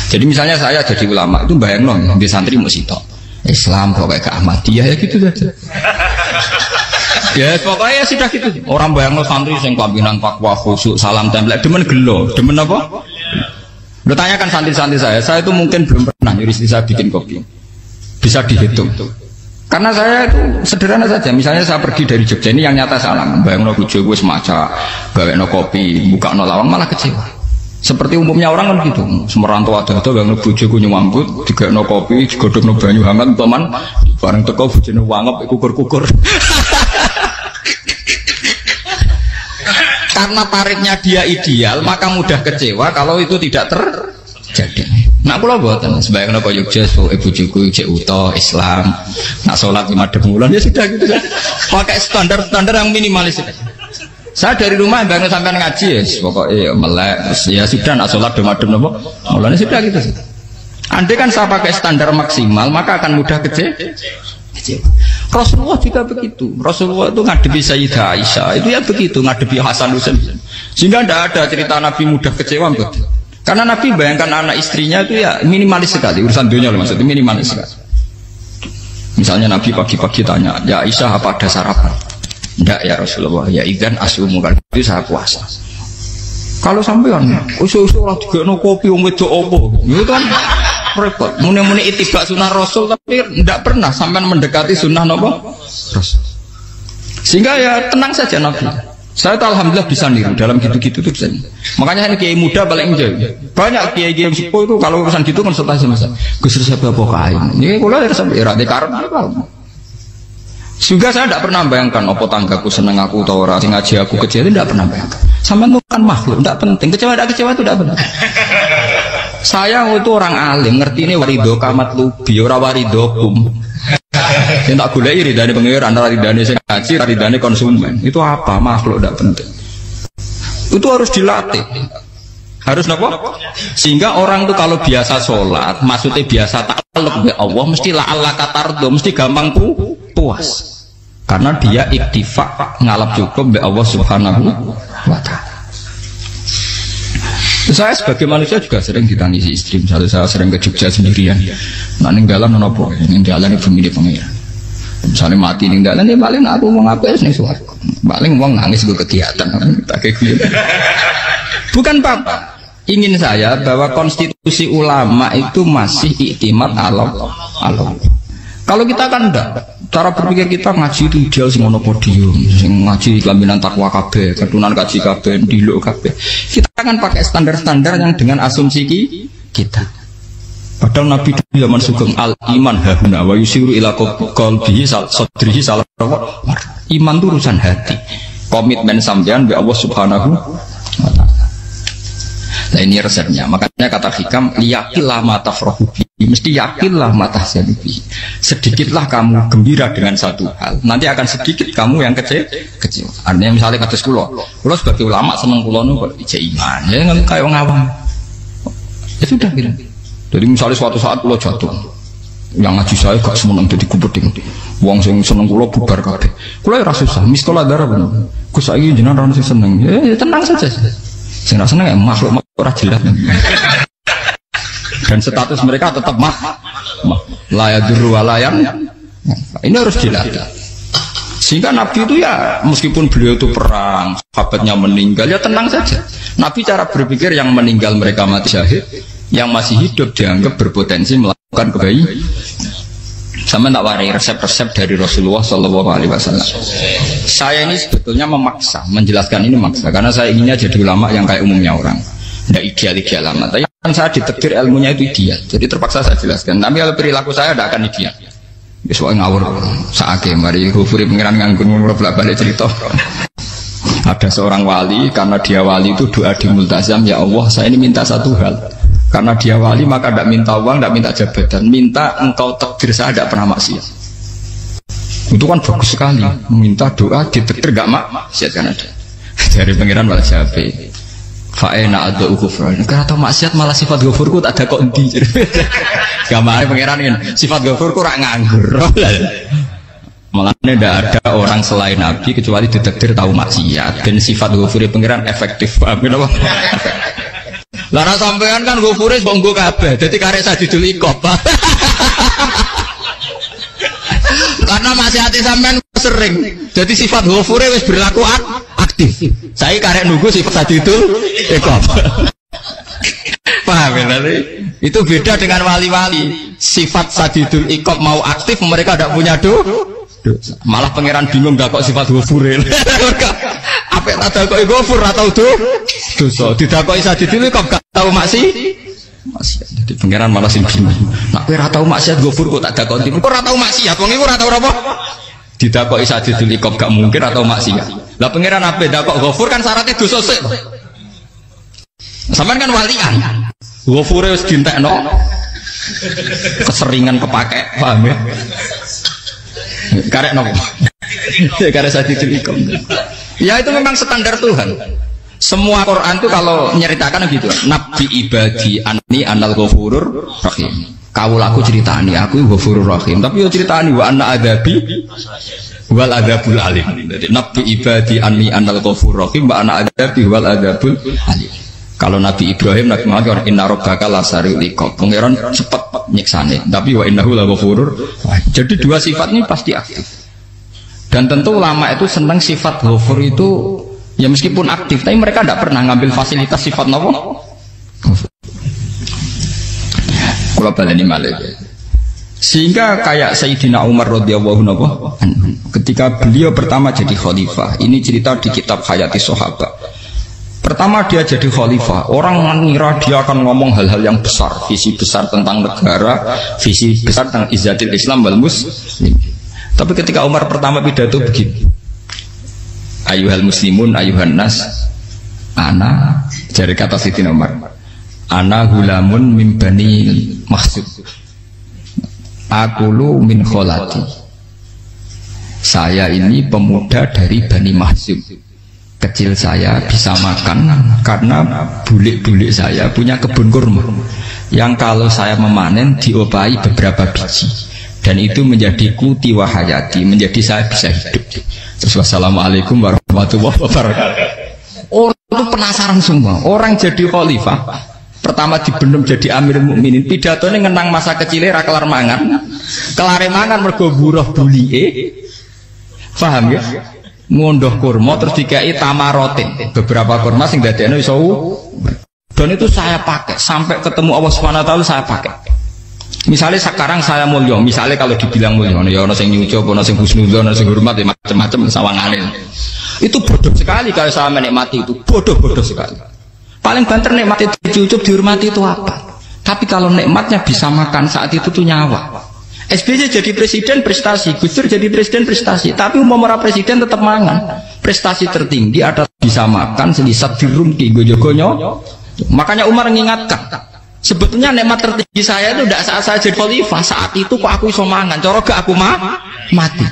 Jadi misalnya saya jadi ulama itu bayang di santri musitok Islam pokoknya ke Ahmadiyah ya gitu saja. Ya pokoknya sudah gitu. Orang bayang santri yang pimpinan takwa khusyuk salam template demen gelo, demen apa? Lo tanyakan santri-santri saya itu mungkin belum pernah nyuruh istri saya bikin kopi. Bisa dihitung. Karena saya itu sederhana saja. Misalnya saya pergi dari Jogja ini yang nyata salah. Bayang no bujo gue semaca, gawe no kopi, buka no lawang malah kecewa. Seperti umumnya orang kan gitu. Semerantau ada bayang no bujo gue nyuambut, digawe no kopi, digodok no banyu hangat, teman. Bareng teko bujo no wangep, kukur-kukur. Karena tarifnya dia ideal, maka mudah kecewa kalau itu tidak terjadi. Nak kula mboten sebayangno kaya Jogja ibu juku cek uta Islam. Nak salat 5 bulan ya sudah gitu kan. Pakai standar-standar yang minimalis. Saya dari rumah bangun sampai ngaji ya, pokoknya melek ya sudah nak salat demadem napa. Mulane sudah gitu. Andai kan saya pakai standar maksimal, maka akan mudah kecewa. Rasulullah juga begitu. Rasulullah itu ngadepi Sayyidah Aisyah itu ya begitu, ngadepi Hasan Husain. Sehingga tidak ada cerita Nabi mudah kecewa betul. Karena Nabi bayangkan anak istrinya itu ya minimalis sekali, urusan dunia loh maksudnya minimalis sekali. Misalnya Nabi pagi-pagi tanya, ya Aisyah apa ada sarapan? Tidak ya Rasulullah, ya idzan asumu, kalau itu saya puasa. Kalau sampean usul-usul lah juga no kopi wong wedok opo, itu kan repot. Muni-muni itibak sunnah Rasul tapi tidak pernah sampai mendekati sunnah nopo Rasul. Sehingga ya tenang saja Nabi. Saya tuh alhamdulillah bisa niru dalam gitu-gitu tuh bisa. Makanya ini kiai muda paling jauh. Banyak kiai-kiai yang sepuh itu kalau urusan gitu konsultasi sama saya. Gus resep apa kain? Ini kalau resep era dekarep apa? Juga saya tidak pernah bayangkan apa tanggaku seneng aku atau orang sing ngaji aku kecewa itu tidak pernah bayangkan. Sampai itu kan makhluk, tidak penting. Kecewa tidak kecewa itu tidak penting. Saya itu orang alim, ngerti ini warido kamat lubi, ora warido kum. Yang tak gulai ridane pengiran, ridane sing ngaji, ridane konsumen. Itu apa? Makhluk tidak penting. Itu harus dilatih. Harus apa? Sehingga orang itu kalau biasa sholat, maksudnya biasa takluk be Allah, mesti la Allah katardo, mesti gampang puas. Karena dia iktifak ngalap cukup be Allah Subhanahu wa ta'ala. Saya sebagai manusia juga sering ditangisi istri. Misalnya saya sering ke Jogja sendirian. Nah ninggalan nopo, ninggalan ibu milih pengiran. Misalnya mati ninggalan, ya paling aku mau ngapain nih suara. Paling uang nangis gue kegiatan. Bukan apa. Ingin saya bahwa konstitusi ulama itu masih iktimat Allah. Kalau kita kan enggak, cara berpikir kita ngaji itu ideal sing ono podium, sing ngaji kelaminan takwa kabeh, ketunan kaji kabeh, diluk kabeh. Kita akan pakai standar-standar yang dengan asumsi kita. Padahal Nabi zaman sugeng al iman hahuna wa yusiru ila qalbihi sadrihi salah. Iman itu urusan hati. Komitmen sampean be Allah Subhanahu wa ta'ala. Nah ini resepnya. Makanya kata hikam yakinlah mata frohubi, mesti yakinlah mata selibi. Sedikitlah kamu gembira dengan satu hal, nanti akan sedikit kamu yang kecil. Artinya misalnya kata kulo sebagai ulama seneng kulo nu kok ijek iman, ya nggak kayak orang awam. Ya sudah gitu. Jadi misalnya suatu saat kulo jatuh, yang ngaji saya gak semenang jadi kubeding. Wong sing seneng kulo bubar kabeh. Kulo ya susah, miskola darah bener. Gus saiki jenengan orang sing seneng, ya tenang saja. Sing seneng ya makhluk ora jelas. Dan status mereka tetap layaduru walayan. Ini harus dilatih. Sehingga Nabi itu ya meskipun beliau itu perang, sahabatnya meninggal, ya tenang saja. Nabi cara berpikir yang meninggal mereka mati syahid, yang masih hidup dianggap berpotensi melakukan kebaikan. Sama tak warai resep-resep dari Rasulullah SAW. Saya ini sebetulnya memaksa, menjelaskan ini maksa, karena saya inginnya jadi ulama yang kayak umumnya orang, tidak ideal lama. Tapi kan saya ditakdir ilmunya itu ideal, jadi terpaksa saya jelaskan. Tapi kalau perilaku saya tidak akan ideal. Soal ngawur, saake mari hufuri pengiran nganggur balik cerita. Ada seorang wali, karena dia wali itu doa di multazam, ya Allah saya ini minta satu hal. Karena dia wali maka tidak minta uang, tidak minta jabatan, minta engkau takdir saya tidak pernah maksiat. Itu kan bagus sekali, minta doa ditakdir gak maksiat kan ada. Dari pengiran malah siapa? Fa'ena ada ukufran. Karena tahu maksiat malah sifat ghafurku tak ada kok di. Gambarnya pengiran kan sifat ghafurku rak nganggur. Malah tidak ada orang selain Nabi kecuali ditakdir tahu maksiat dan sifat ghafuri pengiran efektif. Apa? Lara sampean kan Ghafure kok nggo kabeh. Dadi karek Sadidul Iqab. Karena masih hati sampean sering. Jadi sifat Ghafure wis berlaku aktif. Saya karek nunggu sifat Sadidul Iqab. Paham ya nanti? Itu beda dengan wali-wali. Sifat Sadidul Iqab mau aktif, mereka tidak punya dosa. Malah pangeran bingung gak kok sifat Ghafure. Apa yang ada kok Ghafur atau dosa? Tidak kok Sadidul Iqab gak tahu maksiat. Jadi pangeran malah sing bingung. Nak kowe ora tau maksiat Ghafur kok tak dakoni. Kok ora tau maksiat? Wong iku ora tau apa? Didakoki Sadidul Iqab gak mungkin atau maksiat. Lah pangeran apa dakok Ghafur kan syaratnya dosa sik. Sampean kan walian. Ghafure wis dientekno. Keseringan kepake, paham ya? Karek nopo? Karek Sadidul Iqab. Ya itu memang standar Tuhan. Semua Quran itu kalau nyeritakan gitu, Nabi ibadi anni anal ghafurur rahim. Kaulaku ceritani aku ghafurur rahim, tapi yo ceritani wa anna adabi wal adabul alim. Jadi Nabi ibadi anni anal ghafurur rahim wa anna adabi wal adabul alim. Kalau Nabi Ibrahim, Nabi Muhammad inna rabbaka lasariul iqab. Pangeran cepat nyiksane, tapi wa innahu laghafurur. Jadi dua sifat ini pasti aktif. Dan tentu ulama itu senang sifat ghafur itu ya meskipun aktif, tapi mereka tidak pernah ngambil fasilitas sifat nopo. Kalau baleni malih. Sehingga kayak Sayyidina Umar radhiyallahu anhu ketika beliau pertama jadi khalifah, ini cerita di kitab Hayati Sahabat. Pertama dia jadi khalifah, orang mengira dia akan ngomong hal-hal yang besar, visi besar tentang negara, visi besar tentang izzatil Islam wal muslim. Tapi ketika Umar pertama pidato begini, ayuhal muslimun ayuhan nas, ana, dari kata Sayyidina Umar, ana gulamun min bani Makhzum, akulu min kholati. Saya ini pemuda dari Bani Makhzum. Kecil saya bisa makan karena bulik-bulik saya punya kebun kurma yang kalau saya memanen diopahi beberapa biji, dan itu menjadi kuti wahayati, menjadi saya bisa hidup. Terus wassalamualaikum warahmatullahi wabarakatuh. Orang itu penasaran semua. Orang jadi khalifah pertama dibendem jadi Amirul Mukminin, pidatonya ngenang masa kecilnya ra kelar mangan, kelare mangan mergo buruh bulike. Paham ya? Ngondoh kurma terus dikai tamarotin, beberapa kurma sing dadekno iso. Dan itu saya pakai sampai ketemu Allah Subhanahu wa taala, saya pakai. Misalnya sekarang saya mulia, misalnya kalau dibilang mulia, ya ono sing nyucup, ono sing husnudzon, ono sing hormat, ya macam-macam sawangane. Itu bodoh sekali kalau saya menikmati itu, bodoh sekali. Paling banter nikmati dicucup, dihormati itu apa? Tapi kalau nikmatnya bisa makan saat itu tuh nyawa. SBY jadi presiden prestasi, Gus Dur jadi presiden prestasi, tapi umum orang presiden tetap mangan. Prestasi tertinggi ada bisa makan selisat dirumki gojogonyo. Makanya Umar mengingatkan, sebetulnya nikmat tertinggi saya itu tidak saat saya jadi khalifah, saat itu kok aku iso mangan, coro gak aku mati.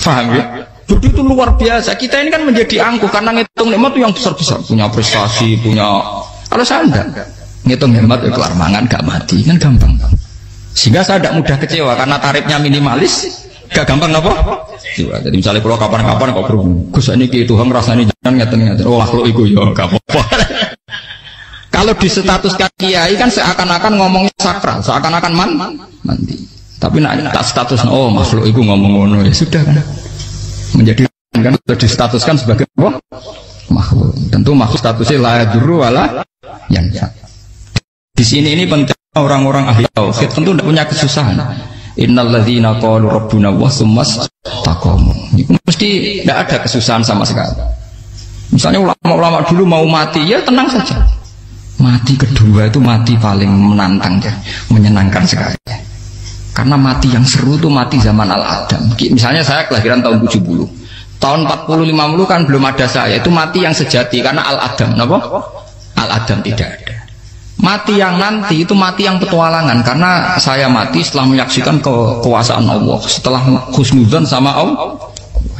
Paham ya? Jadi itu luar biasa. Kita ini kan menjadi angkuh karena ngitung nikmat itu yang besar-besar, punya prestasi, punya. Kalau saya enggak ngitung nikmat ya kelar mangan gak mati, kan gampang. Sehingga saya tidak mudah kecewa karena tarifnya minimalis, gak gampang apa? Jadi misalnya kalau kapan-kapan kok berhubung, Gus ini ke Tuhan rasanya jangan ngeten-ngeten. Oh makhluk itu ya gak apa-apa. Kalau di status kiai kan seakan-akan ngomongnya sakral, seakan-akan mandi. Tapi nak status, oh makhluk itu ngomong-ngomong ya sudah kan. Menjadi kan sudah distatuskan sebagai apa? Makhluk. Tentu makhluk statusnya la yadurru wala yanfa. Di sini ini penting. Orang-orang ahli tauhid tentu tidak punya kesusahan. Innalladzina qalu rabbuna wa tsummas taqamu. Itu mesti tidak ada kesusahan sama sekali. Misalnya ulama-ulama dulu mau mati, ya tenang saja. Mati kedua itu mati paling menantang ya, menyenangkan sekali. Karena mati yang seru itu mati zaman Al-Adam. Misalnya saya kelahiran tahun 70. Tahun 40-50 kan belum ada saya. Itu mati yang sejati karena Al-Adam. Kenapa? Al-Adam tidak ada. Mati yang nanti itu mati yang petualangan, karena saya mati setelah menyaksikan kekuasaan Allah, setelah husnudzon sama Allah,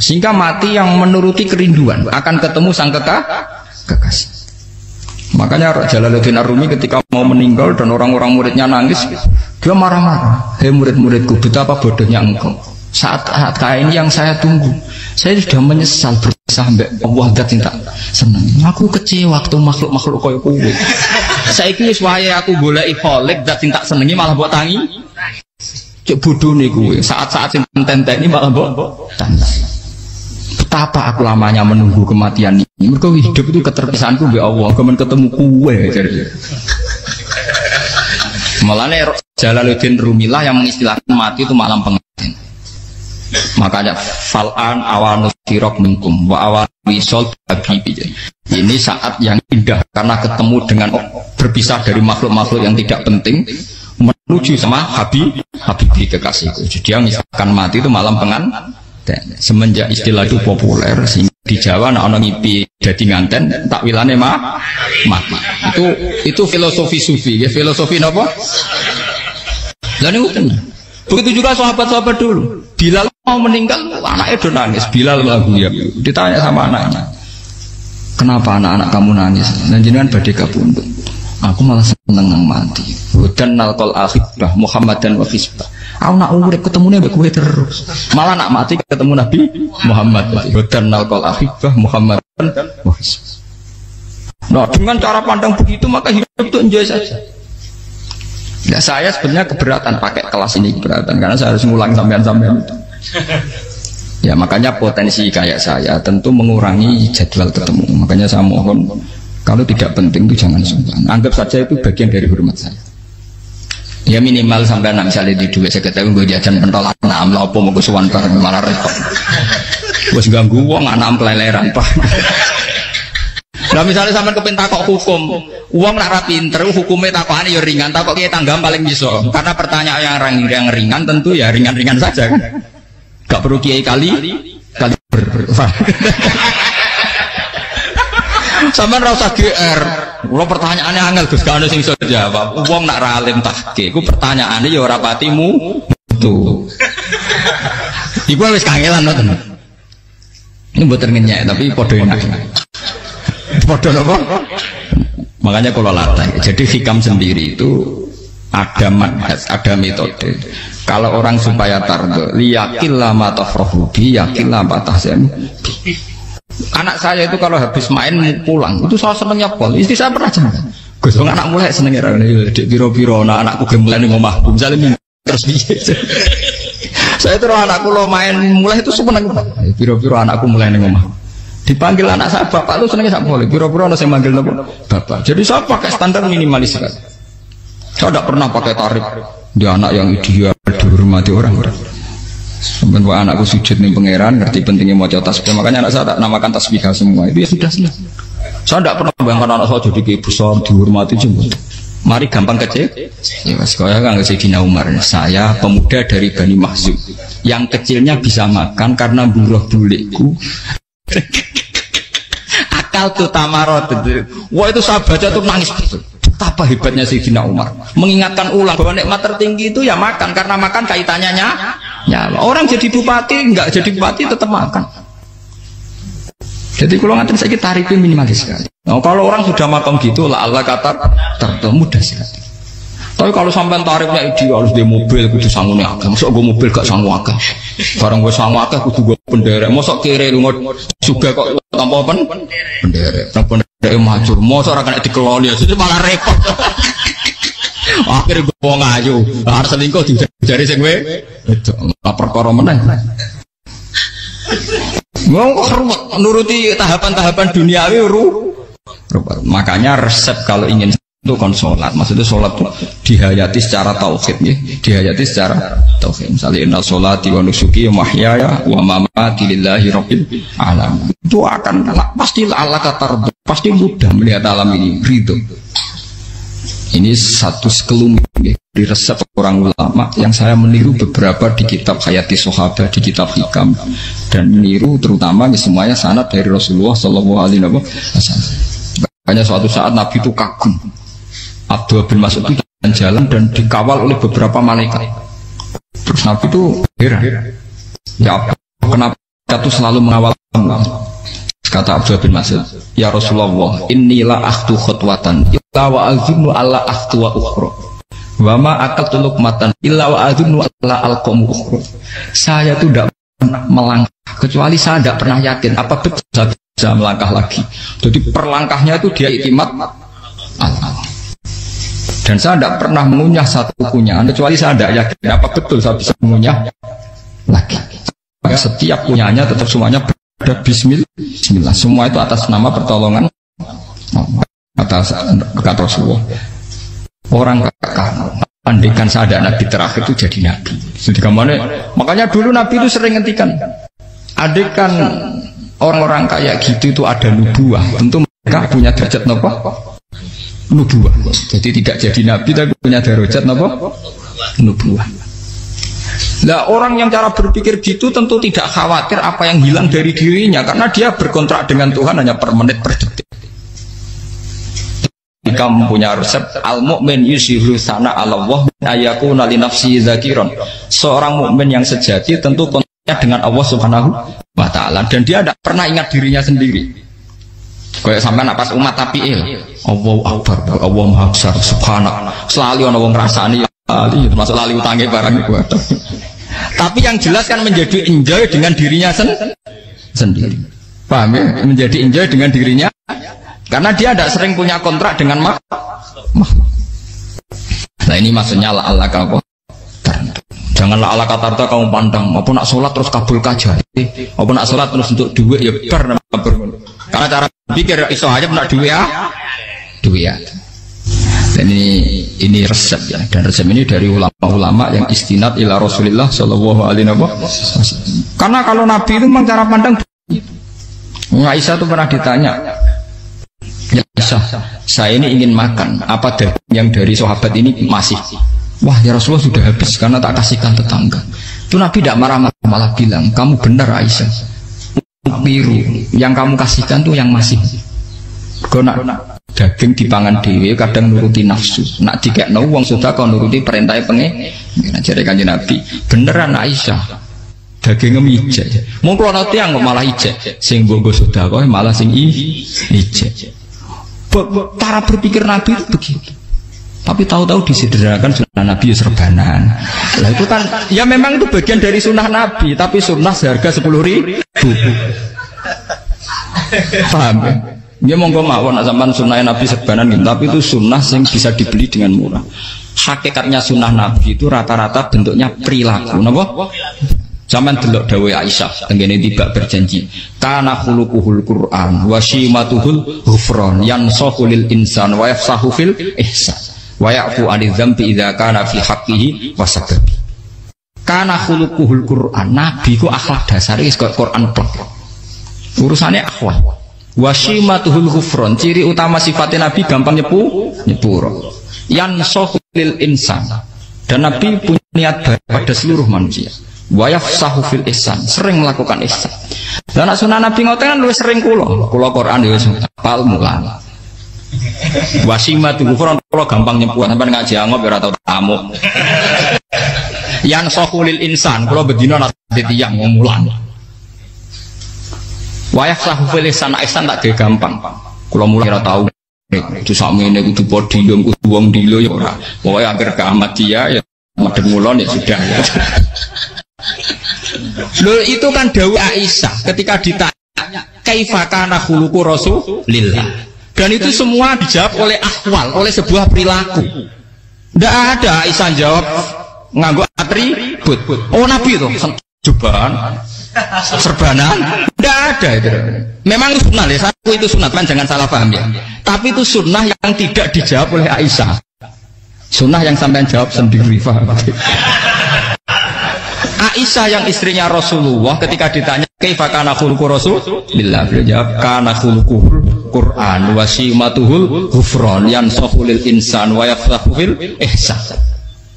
sehingga mati yang menuruti kerinduan akan ketemu sang kekasih. Makanya Jalaluddin Ar-Rumi ketika mau meninggal dan orang-orang muridnya nangis, dia marah-marah. Hei murid-muridku, betapa bodohnya engkau. Saat kayak ini yang saya tunggu, Saya sudah menyesal berusaha mbek Allah zat sing tak seneng. Aku kecewa waktu makhluk-makhluk koyo kowe. Saiki wis wayahe aku goleki khalik zat sing tak senengi malah mbok tangi. Cek bodone kowe. Saat-saat sing tenteni malah mbok tangi. Betapa aku lamanya menunggu kematian ini. Mergo hidup itu keterpisahanku mbek Allah, kemen ketemu kowe. Mulane Jalaluddin Rumilah yang mengistilahkan mati itu malam pengantin. Makanya fal'an awanu sirok minkum wa awan wisol habibi. Ini saat yang indah karena ketemu dengan berpisah dari makhluk-makhluk yang tidak penting menuju sama habibi kekasihku. Jadi yang misalkan mati itu malam pengantin. Semenjak istilah itu populer sehingga di Jawa ana ngipi dadi nganten takwilane mati. Itu filosofi sufi, ya filosofi napa? Lah niku tenan. Begitu juga sahabat-sahabat dulu. Bilal mau meninggal, anaknya do nangis. Bilal lagu ya. Ditanya sama anaknya, kenapa anak-anak kamu nangis? Dan jenengan badhe kapundhut. Aku malah seneng nang mati. Dan nalqal akhibah Muhammadan wa hisbah. Aku nak urip ketemune mbek kowe terus. Malah nak mati ketemu Nabi Muhammad. Dan nalqal akhibah Muhammadan wa hisbah. Nah, dengan cara pandang begitu maka hidup itu enjoy saja. Ya saya sebenarnya keberatan pakai kelas ini, keberatan karena saya harus ngulang sampean-sampean itu. Ya makanya potensi kayak saya tentu mengurangi jadwal ketemu. Makanya saya mohon kalau tidak penting itu jangan sungkan. Anggap saja itu bagian dari hormat saya. Ya minimal sampai misalnya di duit saya ketahui gue jajan pentolan enam lah apa mau kesuwan bareng malah repot. Gue ganggu uang anak keleleran pak. Nah misalnya sampai kepen takok hukum, uang nak rapi pinter, hukumnya takokannya ya ringan, takok kiai tanggam paling bisa. Karena pertanyaan yang ringan tentu ya ringan-ringan saja kan. Gak perlu kiai kali Sampai rasa GR, kalau pertanyaannya angel Gus gak ada sing iso jawab. Uang nak ralim tahke, ku pertanyaannya ya ora patimu tuh. Iku wis kangelan ngoten. Ini mboten ngenyek tapi padha enak. Padha napa? Makanya kalau latih. Jadi hikam sendiri itu ada manhaj, ada metode. Kalau orang supaya tardo, liyakil lama tafrahu bi, yakil lama tahzan. Anak saya itu kalau habis main pulang, itu saya senengnya pol. Istri saya pernah jangan. Gus, anak mulai senengnya dek biro-biro, anakku gemulai nih ngomahku, misalnya terus biasa. Saya terus anakku lo main mulai itu seneng. Biro-biro anakku mulai nih ngomah. Dipanggil anak saya bapak lu senengnya tak boleh. Biro-biro ada saya manggil bapak. Jadi saya pakai standar minimalis sekali. Saya tidak pernah pakai tarif dia anak yang ideal dihormati orang-orang. Sebenarnya anakku sujud nih pangeran, ngerti pentingnya mau tasbih. Makanya anak saya tak namakan tasbih semua. Itu ya sudah selesai. Saya tidak pernah bayangkan anak saya jadi kayak besar dihormati juga. Mari gampang kecil. Ya mas, kau yang nggak Sayyidina Umar. Saya pemuda dari Bani Mahzum. Yang kecilnya bisa makan karena buruh bulikku. Akal tuh tamarot. Wah itu saya baca tuh nangis betul. Betapa hebatnya Sayyidina Umar. Mengingatkan ulang bahwa nikmat tertinggi itu ya makan, karena makan kaitannya nyawa. Orang jadi bupati, enggak jadi bupati tetap makan. Jadi kalau ngantin saya tarifnya minimalis sekali. Nah, kalau orang sudah makan gitu, lah Allah kata mudah sekali. Tapi kalau sampai tarifnya ideal harus di mobil, kudu sanggup agak. Masuk gue mobil gak sanggup agak. Barang gue sanggup agak, kudu gue penderek. Masuk kiri lu juga kok tanpa apa? Penderek. Penderek maju. Masuk orang kena dikeloli, jadi malah repot. Akhirnya gue mau ngayu. Harus selingkuh jari sing gue. Itu lapor koromen. Mau nuruti tahapan-tahapan duniawi makanya resep kalau ingin itu kon sholat, maksudnya sholat itu dihayati secara tauhid ya, dihayati secara tauhid. Misalnya inna sholati wa nusuki wa mahyaya wa mamati lillahi rabbil alamin. Itu akan pasti Allah kata pasti mudah melihat alam ini ridho. Ini satu sekelumit ya, di resep orang ulama yang saya meniru beberapa di kitab Hayati Sahabat, di kitab Hikam, dan meniru terutama semuanya sanad dari Rasulullah Shallallahu Alaihi Wasallam. Hanya suatu saat Nabi itu kagum. Abdullah bin Mas'ud itu jalan dan dikawal oleh beberapa malaikat. Terus Nabi itu heran. Ya kenapa itu selalu mengawal kamu? Kata Abdullah bin Mas'ud, ya Rasulullah, inilah akhtu khutwatan illa wa azunnu alla akhtu wa ukhra wa ma aqaltu luqmatan illa wa azunnu alla alqamu ukhra. Saya itu tidak melangkah kecuali saya tidak pernah yakin apa betul saya bisa melangkah lagi. Jadi perlangkahnya itu dia iktimat Allah. Dan saya tidak pernah mengunyah satu kunyahan kecuali saya tidak yakin apa betul saya bisa mengunyah lagi. Setiap kunyahnya tetap semuanya ada Bismillah. Semua itu atas nama pertolongan atas kata Rasulullah. Orang kakak andaikan saya ada nabi terakhir itu jadi nabi. Jadi kemana? Makanya dulu nabi itu sering ngendikan, andaikan orang-orang kayak gitu itu ada nubuah, tentu mereka punya derajat nopo nubuah. Jadi tidak jadi nabi tapi punya derajat nopo nubuah. Nah orang yang cara berpikir gitu tentu tidak khawatir apa yang hilang dari dirinya karena dia berkontrak dengan Tuhan hanya per menit per detik. Jika mempunyai resep al-mu'min yusiru sana Allah ayakuna li nafsi zakiron. Seorang mukmin yang sejati tentu kontaknya dengan Allah Subhanahu wa taala dan dia tidak pernah ingat dirinya sendiri. Kayak sampai pas umat tapiil, Allahu akbar, Allah maha besar, subhanallah. Selalu ana wong ngrasani lali termasuk lali utange barang iku. Tapi yang jelas kan menjadi enjoy dengan dirinya sendiri. Paham ya? Menjadi enjoy dengan dirinya karena dia tidak sering punya kontrak dengan makhluk. Nah ini maksudnya Allah kau janganlah Allah kata kamu pandang apa nak sholat terus kabul kaja apa nak sholat terus untuk duit ya karena cara pikir iso aja nak duit ya. Dan ini resep ya, dan resep ini dari ulama-ulama yang istinad ila Rasulillah sallallahu alaihi wasallam. Karena kalau Nabi itu memang cara pandang begitu. Aisyah itu pernah ditanya, ya Aisyah, saya ini ingin makan apa yang dari sahabat ini masih. Wah ya Rasulullah sudah habis karena tak kasihkan tetangga. Itu Nabi tidak marah-marah, malah bilang, kamu benar Aisyah, biru yang kamu kasihkan tuh yang masih. Kau nak daging dipangan dewe kadang nuruti nafsu, nak dikekno wong sudah kau nuruti perintah pengen. Jadi kanjeng Nabi beneran Aisyah dagingnya ijek. Mau kalau nanti yang malah ijek, sing bogo sudah kau malah sing ijek. Cara berpikir Nabi itu begitu. Tapi tahu-tahu disederhanakan sunnah Nabi ya serbanan. Lah itu kan ya memang itu bagian dari sunnah Nabi, tapi sunnah seharga 10.000. Paham ya? Dia monggo mawon sampean sunnah Nabi serbanan gitu, tapi itu sunnah yang bisa dibeli dengan murah. Hakikatnya sunnah Nabi itu rata-rata bentuknya perilaku, napa? Zaman delok dawuh Aisyah, tengene tiba berjanji, kana khuluquhul Qur'an wa shimatuhul ghufran yansahu lil insan wa yafsahu fil ihsan wa ya'fu 'anil dzambi idza kana fi haqqihi wa sababi. Kana khuluquhul Qur'an, Nabi ku akhlak dasare wis kaya Quran plek. Urusane akhlak. Wasimatuhul ghufron, ciri utama sifatnya Nabi gampang nyepuro. Yansahu lil insan, dan Nabi punya niat baik pada seluruh manusia. Wa yafsahu fil ihsan, sering melakukan ihsan. Dan sunnah Nabi ngoten kan luwih sering kula Quran ya wis hafal mulang. Wasimatuhul ghufron kula gampang nyepuro sampean ngaji angop ora tau tamu. Yansahu lil insan, kula bedina nate tiyang mulang. Wayah sahu filisan ihsan tak gampang. Kalau mulai ora tahu itu sakmene kudu podium kudu wong dilo ya ora. Pokoke akhir kiamat dia ya madhep mulon ya sudah ya. Loh itu kan dawuh Aisyah ketika ditanya kaifa kana khuluqu Rasulillah. Dan itu semua dijawab oleh ahwal, oleh sebuah perilaku. Tidak ada Aisyah jawab nganggo atribut. Oh Nabi itu jubahan serbanan tidak ada itu. Memang itu sunnah ya, satu itu sunnah kan jangan salah paham ya. Tapi itu sunnah yang tidak dijawab oleh Aisyah. Sunnah yang sampean jawab sendiri, paham? Aisyah yang istrinya Rasulullah ketika ditanya kaifa kana khuluqu Rasulillah, beliau jawab kana khuluquhul Qur'an wa simatuhul ghufran yansahu lil insan wa yafsahu fil ihsan.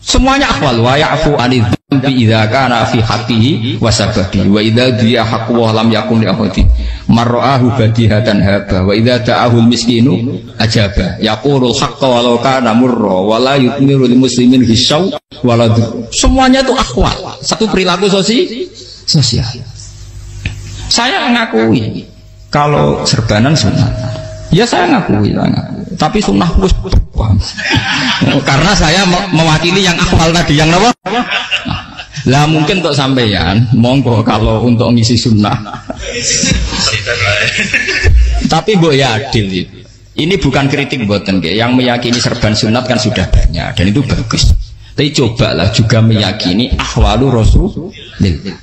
Semuanya akhwal wa ya'fu 'anil dzambi idza kana fi haqqihi wa sababi wa idza dia haqqu wa lam yakun li ahadi marra'ahu badihatan haba wa idza ta'ahul miskinu ajaba yaqulul haqqa walau kana murra wa la yutmiru lil muslimin hisaw wala. Semuanya itu akhwal, satu perilaku sosial. Saya mengakui kalau serbanan sunnah. Ya saya ngakui. Tapi sunnah plus karena saya mewakili yang akhwal tadi yang apa? Lah mungkin untuk sampeyan, monggo kalau untuk ngisi sunnah. Tapi mbok ya adil itu. Ini bukan kritik mboten nggih. Yang meyakini serban sunat kan sudah banyak dan itu bagus. Tapi cobalah juga meyakini ahwalu Rasulillah.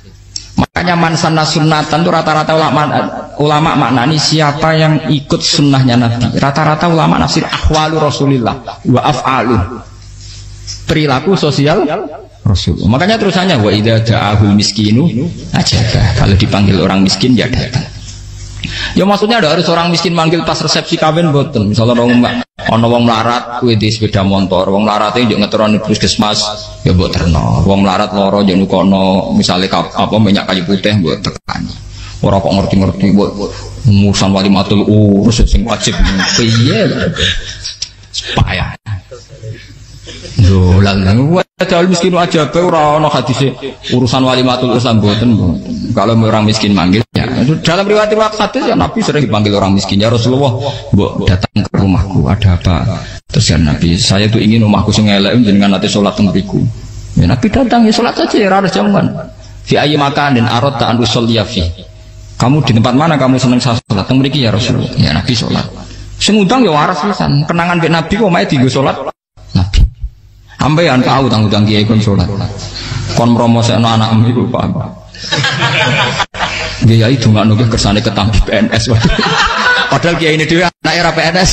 Makanya mansanna sunnatan itu rata-rata ulama maknani siapa yang ikut sunnahnya Nabi. Rata-rata ulama nafsir ahwalu Rasulillah wa af'alu. Perilaku sosial Rasul. Makanya terusannya wa idza da'ahul miskinu ajaba. Kalau dipanggil orang miskin ya datang. Ya maksudnya ada harus orang miskin manggil pas resepsi kawin boten. Misalnya ana wong melarat kuwi di sepeda motor, wong melarate yo ngeteroni puskesmas ya mbok terno. Wong melarat lara yo nukono misale apa minyak kayu putih mbok tekani. Ora kok ngerti-ngerti mbok musan walimatul urus sing wajib piye lho. Payah. Lho lan padahal miskin aja pe ora ana hadise urusan walimatul urus mboten. Kalau orang miskin manggil ya. Dalam riwayat hadis ya Nabi sering dipanggil orang miskin. Ya Rasulullah, mbok datang ke rumahku, ada apa? Terus ya Nabi, saya tuh ingin rumahku sing elek jenengan nanti salat teng mriku. Ya Nabi datang ya salat saja ya ora jaman. Fi ayyi makanin aradta an usolliya fi. Kamu di tempat mana kamu seneng salat teng mriki ya Rasulullah. Ya Nabi salat. Sing utang ya waras pisan. Kenangan mbek Nabi kok mae dienggo salat Nabi. Ampean tau utang kiai kon salat. Kon mromosekno anakmu iku paham. Dia itu nggak nunggu kersane ketampi PNS. Padahal kiai ini dia anak era PNS.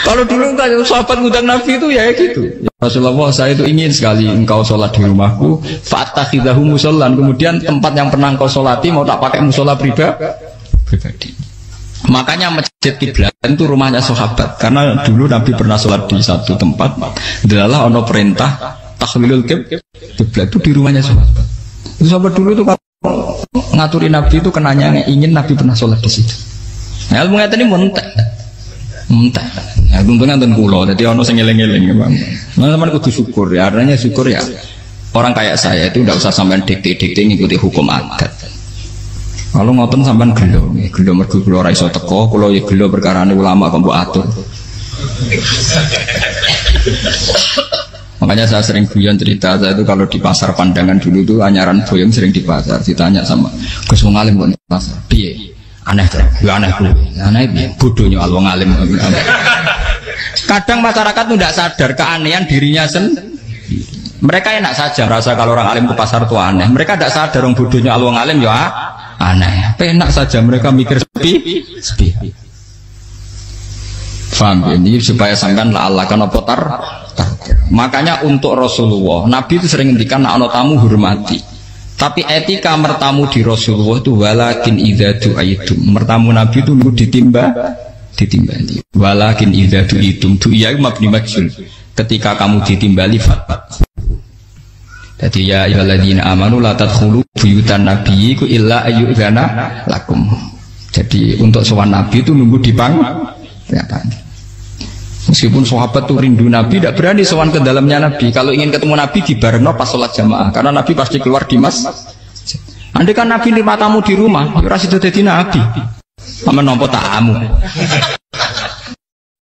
Kalau dulu kan sahabat ngundang Nabi itu ya gitu. Ya Rasulullah, saya itu ingin sekali engkau sholat di rumahku. Fatakhidahu musollan. Kemudian tempat yang pernah engkau sholati mau tak pakai musola pribadi. Makanya masjid kiblat itu rumahnya sahabat. Karena dulu Nabi pernah sholat di satu tempat. Adalah ono perintah tahlilul kiblat itu di rumahnya sahabat. Itu sahabat dulu itu kalau ngaturi Nabi itu kenanya ingin Nabi pernah sholat di situ. Nah, ilmu ngeten ini muntah. Ya untungnya enten kula, jadi ono sing eling-eling ya, Bang. Nah, teman kudu syukur ya, artinya syukur ya. Orang kayak saya itu tidak usah sampean dikte-dikte ngikuti hukum adat. Kalau ngoten sampean gelo mergo kula ora iso teko, kula ya gelo perkarane ulama kok mbok atur. Makanya saya sering guyon cerita, saya itu kalau di pasar Pandangan dulu itu anyaran boyong sering di pasar, ditanya sama Gus wong alim kok di pasar, piye? Aneh tuh, ya aneh kuwi. Aneh piye? Bodohnya wong alim. Kadang masyarakat itu tidak sadar keanehan dirinya sendiri. Mereka enak saja merasa kalau orang alim ke pasar itu aneh. Mereka tidak sadar orang bodohnya wong alim ya aneh. Enak saja mereka mikir sepi. Faham ini supaya sampean la Allah kana potar. Makanya untuk Rasulullah, Nabi itu sering ngendikan ana tamu hormati. Tapi etika mertamu di Rasulullah itu walakin idza du'aitum. Mertamu Nabi itu ditimbali. Walakin idza du'itum du'iya mabni majhul. Ketika kamu ditimbali fatwa. Jadi ya ayyuhalladzina amanu la tadkhulu buyutan nabiyyi illa ayyudzana lakum. Jadi untuk sowan Nabi itu nunggu dipang. Meskipun sahabat tuh rindu Nabi, tidak berani sowan ke dalamnya Nabi. Kalau ingin ketemu Nabi di bareng pas sholat jamaah, karena Nabi pasti keluar di mas. Andai kan Nabi nerima tamu di rumah, ora sido dadi Nabi. Sama nompo tamu.